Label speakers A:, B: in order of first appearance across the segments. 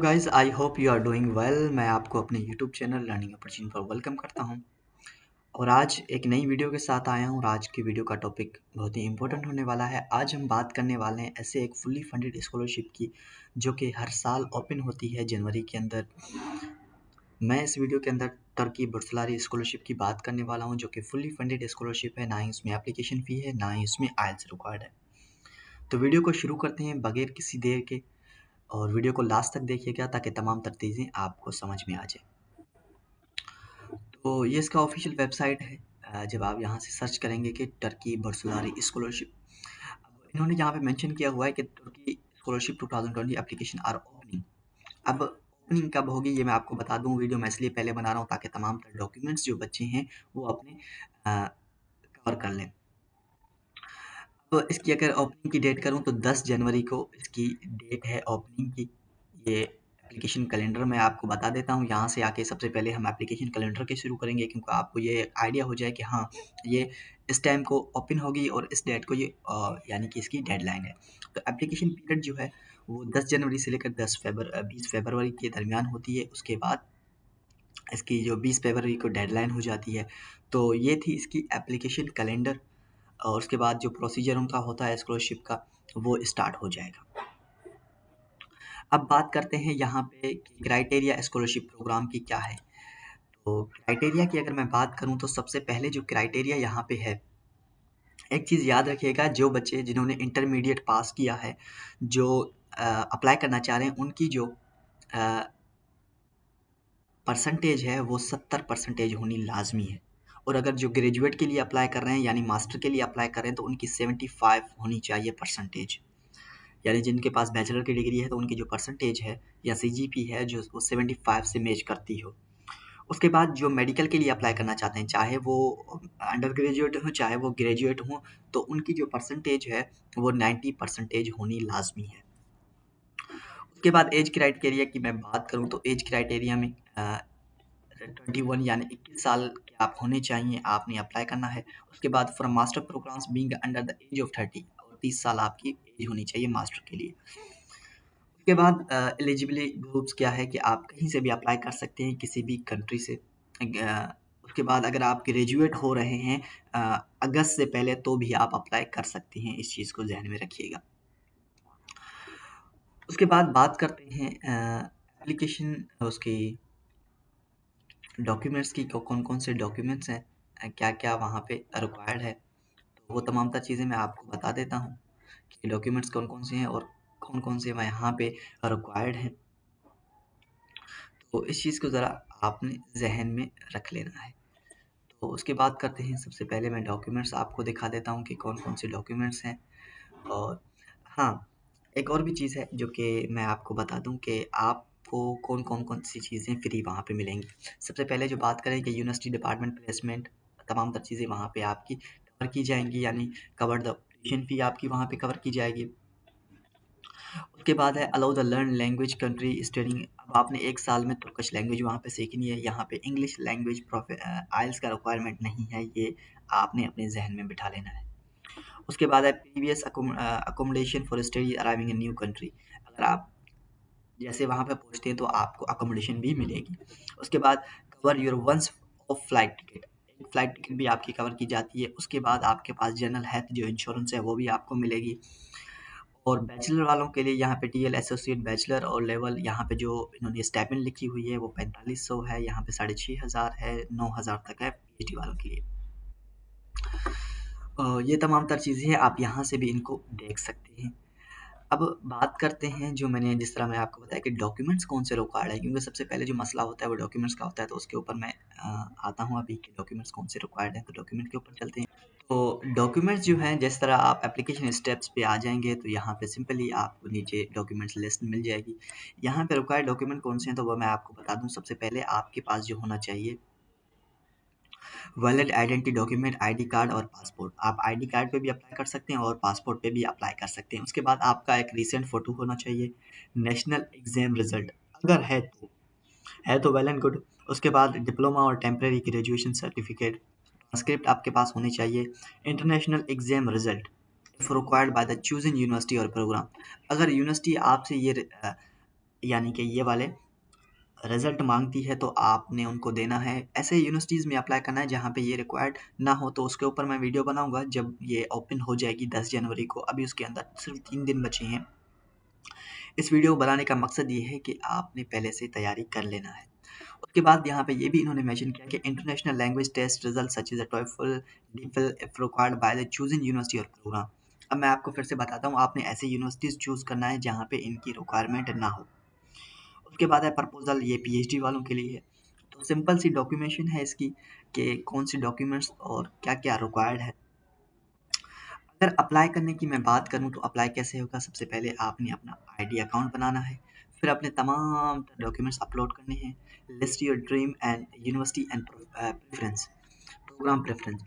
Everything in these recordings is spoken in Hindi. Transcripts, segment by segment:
A: Guys I hope you are doing well. मैं आपको अपने यूट्यूब चैनल लर्निंग अपॉर्चुनिटी पर वेलकम करता हूं और आज एक नई वीडियो के साथ आया हूं और आज की वीडियो का टॉपिक बहुत ही इंपॉर्टेंट होने वाला है। आज हम बात करने वाले हैं ऐसे एक फुल्ली फंडेड स्कॉलरशिप की जो कि हर साल ओपन होती है जनवरी के अंदर। मैं इस वीडियो के अंदर टर्की बुर्सलारी स्कॉलरशिप की बात करने वाला हूं जो कि फुल्ली फंडेड स्कॉलरशिप है। ना ही उसमें एप्लीकेशन फ़ी है, ना ही उसमें आइल्स रिक्वायर्ड है। तो वीडियो को शुरू करते हैं बगैर किसी देर के और वीडियो को लास्ट तक देखिएगा ताकि तमाम तर चीज़ें आपको समझ में आ जाए। तो ये इसका ऑफिशियल वेबसाइट है। जब आप यहाँ से सर्च करेंगे कि टर्की बुर्सलारी स्कॉलरशिप, अब इन्होंने यहाँ पे मेंशन किया हुआ है कि Turkey scholarship 2020 application are opening. अब ओपनिंग कब होगी ये मैं आपको बता दूँ। वीडियो मैं इसलिए पहले बना रहा हूँ ताकि तमाम तर डॉक्यूमेंट्स जो बच्चे हैं वो अपने कवर कर लें। तो इसकी अगर ओपनिंग की डेट करूँ तो 10 जनवरी को इसकी डेट है ओपनिंग की। ये एप्लीकेशन कैलेंडर मैं आपको बता देता हूँ। यहाँ से आके सबसे पहले हम एप्लीकेशन कैलेंडर के शुरू करेंगे क्योंकि आपको ये आइडिया हो जाए कि हाँ, ये इस टाइम को ओपन होगी और इस डेट को ये यानी कि इसकी डेडलाइन है। तो एप्लीकेशन पीरियड जो है वो 10 जनवरी से लेकर 20 फरवरी के दरमियान होती है। उसके बाद इसकी जो 20 फरवरी को डेडलाइन हो जाती है। तो ये थी इसकी एप्लीकेशन कैलेंडर और उसके बाद जो प्रोसीजर उनका होता है स्कॉलरशिप का वो स्टार्ट हो जाएगा। अब बात करते हैं यहाँ पे कि क्राइटेरिया स्कॉलरशिप प्रोग्राम की क्या है। तो क्राइटेरिया की अगर मैं बात करूँ तो सबसे पहले जो क्राइटेरिया यहाँ पे है, एक चीज़ याद रखिएगा, जो बच्चे जिन्होंने इंटरमीडिएट पास किया है, जो अप्लाई करना चाह रहे हैं, उनकी जो परसेंटेज है वो 70% होनी लाजमी है। और अगर जो ग्रेजुएट के लिए अप्लाई कर रहे हैं यानी मास्टर के लिए अप्लाई कर रहे हैं तो उनकी 75 होनी चाहिए परसेंटेज। यानी जिनके पास बैचलर की डिग्री है तो उनकी जो परसेंटेज है या सीजीपी है जो वो 75 से मैच करती हो। उसके बाद जो मेडिकल के लिए अप्लाई करना चाहते हैं, चाहे वो अंडर ग्रेजुएट हो चाहे वो ग्रेजुएट हो, तो उनकी जो परसेंटेज है वो 90% होनी लाजमी है। उसके बाद एज क्राइटेरिया की मैं बात करूँ तो एज क्राइटेरिया में 21 यानी 21 साल के आप होने चाहिए, आपने अप्लाई करना है। उसके बाद for master programs being under the age of 30 और 30 साल आपकी एज होनी चाहिए मास्टर के लिए। उसके बाद एलिजिबिलिटी ग्रुप्स क्या है कि आप कहीं से भी अप्लाई कर सकते हैं किसी भी कंट्री से। उसके बाद अगर आप ग्रेजुएट हो रहे हैं अगस्त से पहले तो भी आप अप्लाई कर सकते हैं, इस चीज़ को ध्यान में रखिएगा। उसके बाद बात करते हैं एप्लीकेशन उसकी डॉक्यूमेंट्स की, कौन-कौन से डॉक्यूमेंट्स हैं, क्या-क्या वहाँ पे रिक्वायर्ड है। तो वो तमाम तर चीज़ें मैं आपको बता देता हूँ कि डॉक्यूमेंट्स कौन-कौन से हैं और कौन-कौन से यहाँ पे रिक्वायर्ड हैं। तो इस चीज़ को ज़रा आपने ज़हन में रख लेना है। तो उसके बाद करते हैं, सबसे पहले मैं डॉक्यूमेंट्स आपको दिखा देता हूँ कि कौन-कौन से डॉक्यूमेंट्स हैं। और हाँ, एक और भी चीज़ है जो कि मैं आपको बता दूँ कि आपको कौन सी चीज़ें फ्री वहाँ पे मिलेंगी। सबसे पहले जो बात करें कि यूनिवर्सिटी डिपार्टमेंट प्लेसमेंट, तमाम तर चीज़ें वहाँ पे आपकी कवर की जाएँगी, यानी कवर द ट्यूशन फ़ी आपकी वहाँ पे कवर की जाएगी। उसके बाद है allow the learn language country studying. अब आपने 1 साल में तुर्किश लैंग्वेज वहाँ पे सीखनी है। यहाँ पे इंग्लिश लैंग्वेज आइल्स का रिक्वायरमेंट नहीं है, ये आपने अपने ज़हन में बिठा लेना है। उसके बाद है previous accommodation for study arriving in new country. अगर आप जैसे वहाँ पे पहुँचते हैं तो आपको अकोमोडेशन भी मिलेगी। उसके बाद cover your once of flight ticket, एक फ़्लाइट टिकट भी आपकी कवर की जाती है। उसके बाद आपके पास जनरल हेल्थ जो इंश्योरेंस है वो भी आपको मिलेगी। और बैचलर वालों के लिए यहाँ पे टीएल एसोसिएट बैचलर और लेवल, यहाँ पे जो इन्होंने स्टाइपेंड लिखी हुई है वो 4500 है, यहाँ पे 6500 है, 9000 तक है पीएचडी वालों के लिए। ये तमाम तर चीज़ें हैं, आप यहाँ से भी इनको देख सकते हैं। अब बात करते हैं, जो मैंने जिस तरह मैं आपको बताया कि डॉक्यूमेंट्स कौन से रिक्वायर्ड है, क्योंकि सबसे पहले जो मसला होता है वो डॉक्यूमेंट्स का होता है, तो उसके ऊपर मैं आता हूँ अभी कि डॉक्यूमेंट्स कौन से रिक्वायर्ड हैं। तो डॉक्यूमेंट के ऊपर चलते हैं। तो डॉक्यूमेंट्स जो हैं, जिस तरह आप एप्लीकेशन स्टेप्स पे आ जाएँगे तो यहाँ पे सिंपली आपको नीचे डॉक्यूमेंट्स लिस्ट मिल जाएगी। यहाँ पे रिक्वायर्ड डॉक्यूमेंट कौन से हैं तो वो मैं आपको बता दूँ। सबसे पहले आपके पास जो होना चाहिए valid identity document, ID card और पासपोर्ट। आप आईडी कार्ड पे भी अप्लाई कर सकते हैं और पासपोर्ट पे भी अप्लाई कर सकते हैं। उसके बाद आपका एक रीसेंट फ़ोटो होना चाहिए, नेशनल एग्ज़ाम रिज़ल्ट अगर है तो वेल एंड गुड। उसके बाद डिप्लोमा और टेम्परेरी ग्रेजुएशन सर्टिफिकेट, ट्रांसक्रिप्ट आपके पास होनी चाहिए, international exam result if required by the chosen university और प्रोग्राम। अगर यूनिवर्सिटी आपसे ये यानी कि ये वाले रिजल्ट मांगती है तो आपने उनको देना है। ऐसे यूनिवर्सिटीज़ में अप्लाई करना है जहाँ पे ये रिक्वायर्ड ना हो, तो उसके ऊपर मैं वीडियो बनाऊंगा जब ये ओपन हो जाएगी 10 जनवरी को। अभी उसके अंदर सिर्फ 3 दिन बचे हैं। इस वीडियो को बनाने का मकसद ये है कि आपने पहले से तैयारी कर लेना है। उसके बाद यहाँ पे ये भी इन्होंने मेंशन किया कि international language test result such as TOEFL डीफल if required by the choosing university और प्रोग्राम। अब मैं आपको फिर से बताता हूँ, आपने ऐसे यूनिवर्सिटीज़ चूज़ करना है जहाँ पे इनकी रिक्वायरमेंट ना हो। उसके बाद है प्रपोजल, ये पीएचडी वालों के लिए है। तो सिंपल सी डॉक्यूमेंटेशन है इसकी कि कौन सी डॉक्यूमेंट्स और क्या क्या रिक्वायर्ड है। अगर अप्लाई करने की मैं बात करूँ तो अप्लाई कैसे होगा, सबसे पहले आपने अपना आईडी अकाउंट बनाना है, फिर अपने तमाम डॉक्यूमेंट्स अपलोड करने हैं, list your dream and university and preference, program preference.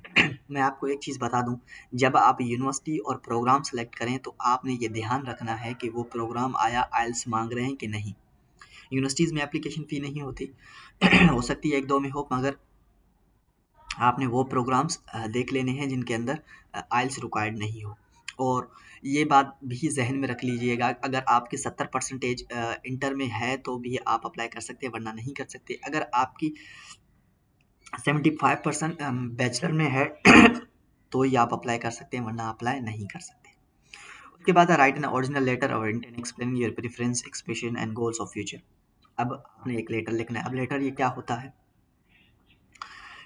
A: मैं आपको एक चीज़ बता दूं, जब आप यूनिवर्सिटी और प्रोग्राम सेलेक्ट करें तो आपने ये ध्यान रखना है कि वो प्रोग्राम आया आइल्स मांग रहे हैं कि नहीं। यूनिवर्सिटीज़ में एप्लीकेशन फ़ी नहीं होती, हो सकती है 1-2 में हो, मगर आपने वो प्रोग्राम्स देख लेने हैं जिनके अंदर आइल्स रिक्वायर्ड नहीं हो। और ये बात भी ज़हन में रख लीजिएगा, अगर आपकी 70% इंटर में है तो भी आप अप्लाई कर सकते हैं, वरना नहीं कर सकते। अगर आपकी 75% बैचलर में है तो ही आप अप्लाई कर सकते हैं, वरना अप्लाई नहीं कर सकते। उसके बाद राइट एन ओरिजिनल लेटर और intent explain your preference expression and goals of future. अब आपने एक लेटर लिखना है। अब लेटर ये क्या होता है,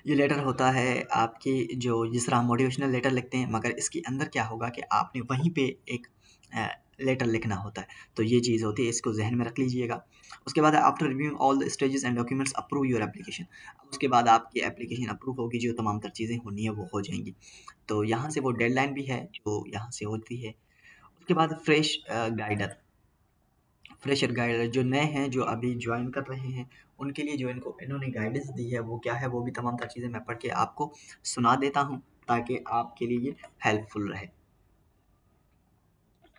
A: ये लेटर होता है आपकी जो जिस तरह हम मोटिवेशनल लेटर लिखते हैं, मगर इसके अंदर क्या होगा कि आपने वहीं पे एक लेटर लिखना होता है। तो ये चीज़ होती है, इसको जहन में रख लीजिएगा। उसके बाद after reviewing all the stages and documents approve your application. अब उसके बाद आपकी एप्लीकेशन अप्रूव होगी, जो तमाम तर चीज़ें होनी है वो हो जाएंगी। तो यहाँ से वो डेडलाइन भी है जो यहाँ से होती है। उसके बाद फ्रेशर गाइडर जो नए हैं, जो अभी ज्वाइन कर रहे हैं, उनके लिए जो इन्होंने गाइडेंस दी है वो क्या है, वो भी तमाम तर चीज़ें मैं पढ़ के आपको सुना देता हूँ ताकि आपके लिए हेल्पफुल रहे।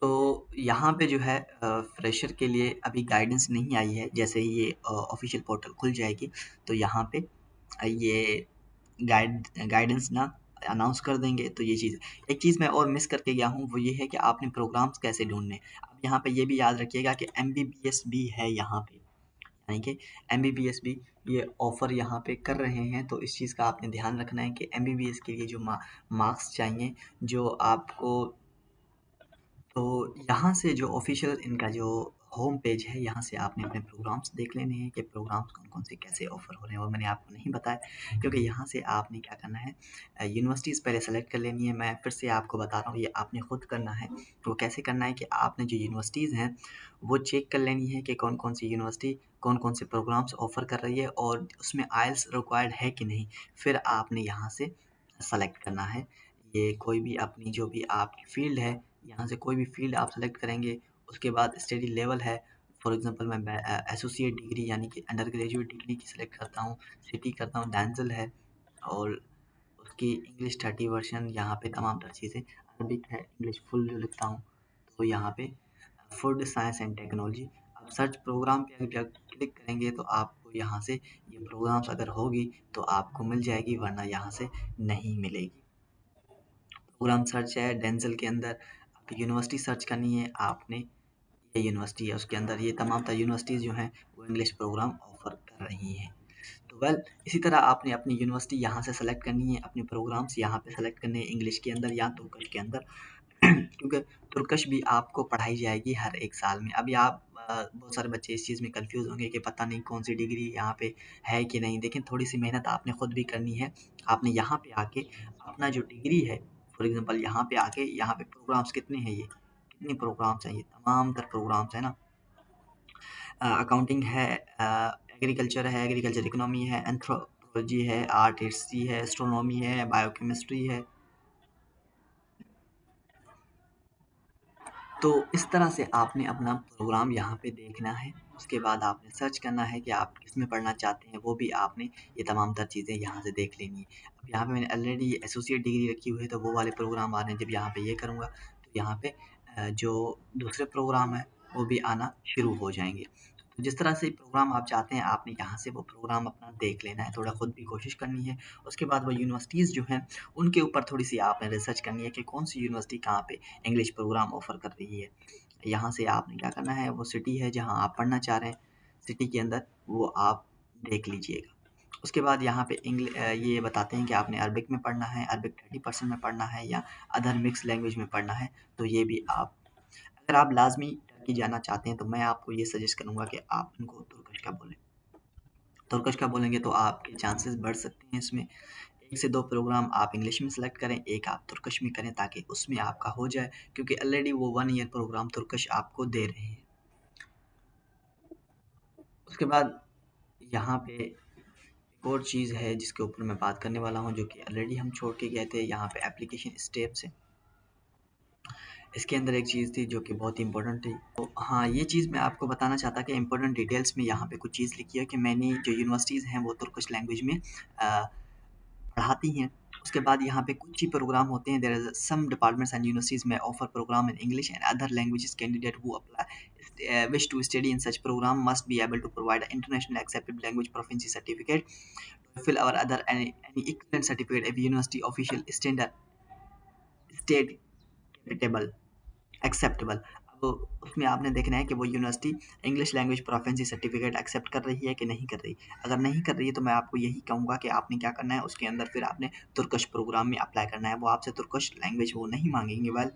A: तो यहाँ पे जो है फ्रेशर के लिए अभी गाइडेंस नहीं आई है। जैसे ही ये ऑफिशियल पोर्टल खुल जाएगी तो यहाँ पे ये गाइडेंस ना अनाउंस कर देंगे। तो ये चीज़, एक चीज़ मैं और मिस करके गया हूँ, वो ये है कि आपने प्रोग्राम्स कैसे ढूँढने। अब यहाँ पे ये भी याद रखिएगा कि एमबीबीएस भी है यहाँ पे, यानी कि एमबीबीएस भी ये ऑफ़र यहाँ पे कर रहे हैं। तो इस चीज़ का आपने ध्यान रखना है कि एमबीबीएस के लिए जो मार्क्स चाहिए, जो आपको, तो यहाँ से जो ऑफिशियल इनका जो होम पेज है, यहाँ से आपने अपने प्रोग्राम्स देख लेने हैं कि प्रोग्राम्स कौन-कौन से कैसे ऑफ़र हो रहे हैं। वो मैंने आपको नहीं बताया, क्योंकि यहाँ से आपने क्या करना है, यूनिवर्सिटीज़ पहले सेलेक्ट कर लेनी है। मैं फिर से आपको बता रहा हूँ, ये आपने खुद करना है। वो कैसे करना है कि आपने जो यूनिवर्सिटीज़ हैं, वो चेक कर लेनी है कि कौन-कौन सी यूनिवर्सिटी कौन-कौन से प्रोग्राम्स ऑफ़र कर रही है और उसमें आइल्स रिक्वायर्ड है कि नहीं। फिर आपने यहाँ से सेलेक्ट करना है। ये कोई भी अपनी जो भी आपकी फ़ील्ड है, यहाँ से कोई भी फ़ील्ड आप सेलेक्ट करेंगे। उसके बाद स्टडी लेवल है, फॉर एग्ज़ाम्पल मैं एसोसिएट डिग्री यानी कि अंडर ग्रेजुएट डिग्री की सेलेक्ट करता हूँ, सिटी करता हूँ, डेंज़ल है, और उसकी इंग्लिश 30 वर्ज़न, यहाँ पे तमाम तर चीज़ें, अरबिक है, इंग्लिश फुल जो लिखता हूँ। तो यहाँ पे फूड साइंस एंड टेक्नोलॉजी। आप सर्च प्रोग्राम पे जब क्लिक करेंगे तो आपको यहाँ से ये प्रोग्राम्स अगर होगी तो आपको मिल जाएगी, वरना यहाँ से नहीं मिलेगी। प्रोग्राम सर्च है डेंज़ल के अंदर, आपको यूनिवर्सिटी सर्च करनी है आपने। ये यूनिवर्सिटी है, उसके अंदर ये तमाम तर यूनिवर्सिटीज़ जो हैं वो इंग्लिश प्रोग्राम ऑफ़र कर रही हैं। तो इसी तरह आपने अपनी यूनिवर्सिटी यहाँ से सेलेक्ट करनी है, अपने प्रोग्राम्स यहाँ पे सेलेक्ट करने हैं, इंग्लिश के अंदर या तुर्किश के अंदर। क्योंकि तुर्किश भी आपको पढ़ाई जाएगी हर एक साल में। अभी आप बहुत सारे बच्चे इस चीज़ में कन्फ्यूज़ होंगे कि पता नहीं कौन सी डिग्री यहाँ पे है कि नहीं। लेकिन थोड़ी सी मेहनत आपने खुद भी करनी है। आपने यहाँ पे आके अपना जो डिग्री है, फॉर एग्ज़ाम्पल यहाँ पे आके, यहाँ पे प्रोग्राम्स कितने हैं, ये कितने प्रोग्राम्स हैं, ये तमाम तर प्रोग्राम्स है ना। अकाउंटिंग है, एग्रीकल्चर है, एग्रीकल्चर इकोनॉमी है, एंथ्रोपोलॉजी है, आर्ट हिस्ट्री है, एस्ट्रोनॉमी है, बायोकेमिस्ट्री है। तो इस तरह से आपने अपना प्रोग्राम यहाँ पे देखना है। उसके बाद आपने सर्च करना है कि आप किसमें पढ़ना चाहते हैं, वो भी आपने ये तमाम तर चीज़ें यहाँ से देख लेनी है। अब यहाँ पे मैंने ऑलरेडी एसोसिएट डिग्री रखी हुई है, तो वो वाले प्रोग्राम आ रहे हैं। जब यहाँ पे ये करूँगा तो यहाँ पे जो दूसरे प्रोग्राम हैं वो भी आना शुरू हो जाएँगे। तो जिस तरह से प्रोग्राम आप चाहते हैं, आपने यहाँ से वो प्रोग्राम अपना देख लेना है, थोड़ा खुद भी कोशिश करनी है। उसके बाद वो यूनिवर्सिटीज़ जो हैं, उनके ऊपर थोड़ी-सी आपने रिसर्च करनी है कि कौन-सी यूनिवर्सिटी कहाँ पे इंग्लिश प्रोग्राम ऑफ़र कर रही है। यहाँ से आपने क्या करना है, वो सिटी है जहाँ आप पढ़ना चाह रहे हैं, सिटी के अंदर वो आप देख लीजिएगा। उसके बाद यहाँ पे ये बताते हैं कि आपने अरबिक में पढ़ना है, अरबिक 30% में पढ़ना है या अदर मिक्स लैंग्वेज में पढ़ना है, तो ये भी आप अगर आप लाज़मी टर्की जाना चाहते हैं तो मैं आपको ये सजेस्ट करूँगा कि आप उनको तुर्किश का बोलें। तुर्किश का बोलेंगे तो आपके चांसेस बढ़ सकते हैं इसमें। 1 से 2 प्रोग्राम आप इंग्लिश में सेलेक्ट करें, 1 आप तुर्किश में करें ताकि उसमें आपका हो जाए, क्योंकि ऑलरेडी वो 1 ईयर प्रोग्राम तुर्किश आपको दे रहे हैं। उसके बाद यहाँ पे एक और चीज़ है जिसके ऊपर मैं बात करने वाला हूँ, जो कि ऑलरेडी हम छोड़ के गए थे, यहाँ पे एप्लीकेशन स्टेप्स है। इसके अंदर एक चीज़ थी जो कि बहुत इम्पोर्टेंट थी। तो हाँ, ये चीज़ मैं आपको बताना चाहता कि इम्पोर्टेंट डिटेल्स में यहाँ पे कुछ चीज़ लिखी है कि मैंने जो यूनिवर्सिटीज़ हैं वो तुर्किश लैंग्वेज में पढ़ाती हैं। उसके बाद यहाँ पे कुछ ही प्रोग्राम होते हैं, there is some departments and universities में offer programme in English and other languages. Candidate who apply wish to study in such programme must be able to provide international accepted language proficiency certificate, TOEFL or other any equivalent certificate if university official standard state capable acceptable. अब उसमें आपने देखना है कि वो university English language proficiency certificate accept कर रही है कि नहीं कर रही। अगर नहीं कर रही है तो मैं आपको यही कहूँगा कि आपने क्या करना है, उसके अंदर फिर आपने तुर्किश प्रोग्राम में अप्लाई करना है। वो आपसे तुर्किश लैंग्वेज वो नहीं मांगेंगे, वेल,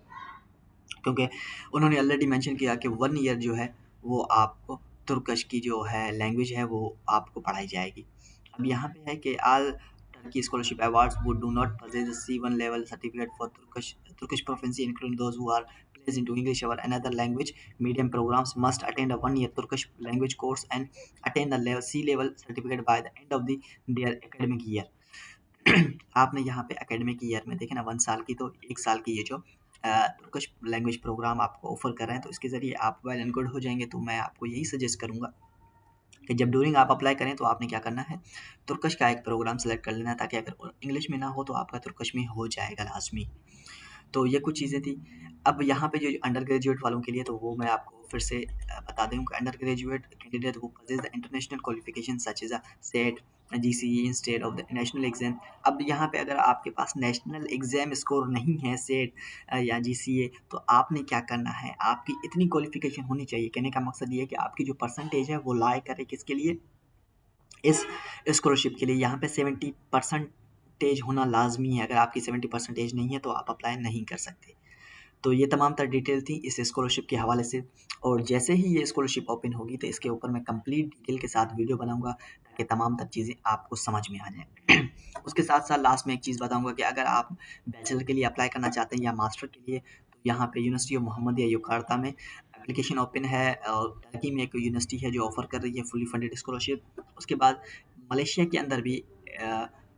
A: क्योंकि उन्होंने ऑलरेडी मेंशन किया कि 1 ईयर जो है वो आपको तुर्किश की जो है लैंग्वेज है वो आपको पढ़ाई जाएगी। अब यहाँ पे है कि all Turkey scholarship awards would do not possess a C1 level certificate for Turkish proficiency, including those who are placed into English or another language medium programs must attend a 1 year Turkish language course and attain the C level certificate by the end of their academic year। आपने यहाँ पे एकेडमिक ईयर में देखे ना 1 साल की, तो 1 साल की ये जो तुर्किश लैंग्वेज प्रोग्राम आपको ऑफर कर रहे हैं, तो इसके ज़रिए आप वेल एंड गुड हो जाएंगे। तो मैं आपको यही सजेस्ट करूँगा कि जब ड्यूरिंग आप अप्लाई करें तो आपने क्या करना है, तुर्किश का एक प्रोग्राम सेलेक्ट कर लेना है, ताकि अगर इंग्लिश में ना हो तो आपका तुर्किश में हो जाएगा लाजमी। तो ये कुछ चीज़ें थी। अब यहाँ पे जो अंडर ग्रेजुएट वालों के लिए, तो वो मैं आपको फिर से बता दूँ कि undergraduate candidate who possess the international qualification such as SAT, GCE instead of the national exam. अब यहाँ पे अगर आपके पास नेशनल एग्ज़ाम स्कोर नहीं है, सेट या जीसीए, तो आपने क्या करना है, आपकी इतनी क्वालिफिकेशन होनी चाहिए। कहने का मकसद ये है कि आपकी जो परसेंटेज है वो लाए करे किसके लिए, इस स्कॉलरशिप के लिए। यहाँ पे 70% होना लाजमी है। अगर आपकी 70% नहीं है तो आप अप्लाई नहीं कर सकते। तो ये तमाम तर डिटेल थी इस स्कॉलरशिप के हवाले से, और जैसे ही ये स्कॉलरशिप ओपन होगी तो इसके ऊपर मैं कंप्लीट डिटेल के साथ वीडियो बनाऊंगा, ताकि तमाम तर चीज़ें आपको समझ में आ जाएँ। उसके साथ साथ लास्ट में एक चीज़ बताऊंगा कि अगर आप बैचलर के लिए अप्लाई करना चाहते हैं या मास्टर के लिए, तो यहाँ पे यूनिवर्सिटी ऑफ मोहम्मदिया यकार्ता में एप्लीकेशन ओपन है, और टर्की में एक यूनिवर्सिटी है जो ऑफर कर रही है फुली फंडेड स्कॉलरशिप। उसके बाद मलेशिया के अंदर भी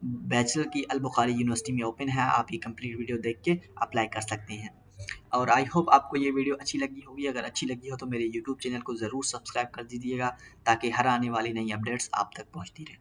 A: बैचलर की अल बुखारी यूनिवर्सिटी में ओपन है। आप ये कंप्लीट वीडियो देख के अप्लाई कर सकते हैं। और आई होप आपको ये वीडियो अच्छी लगी होगी। अगर अच्छी लगी हो तो मेरे यूट्यूब चैनल को ज़रूर सब्सक्राइब कर दीजिएगा, ताकि हर आने वाली नई अपडेट्स आप तक पहुंचती रहें।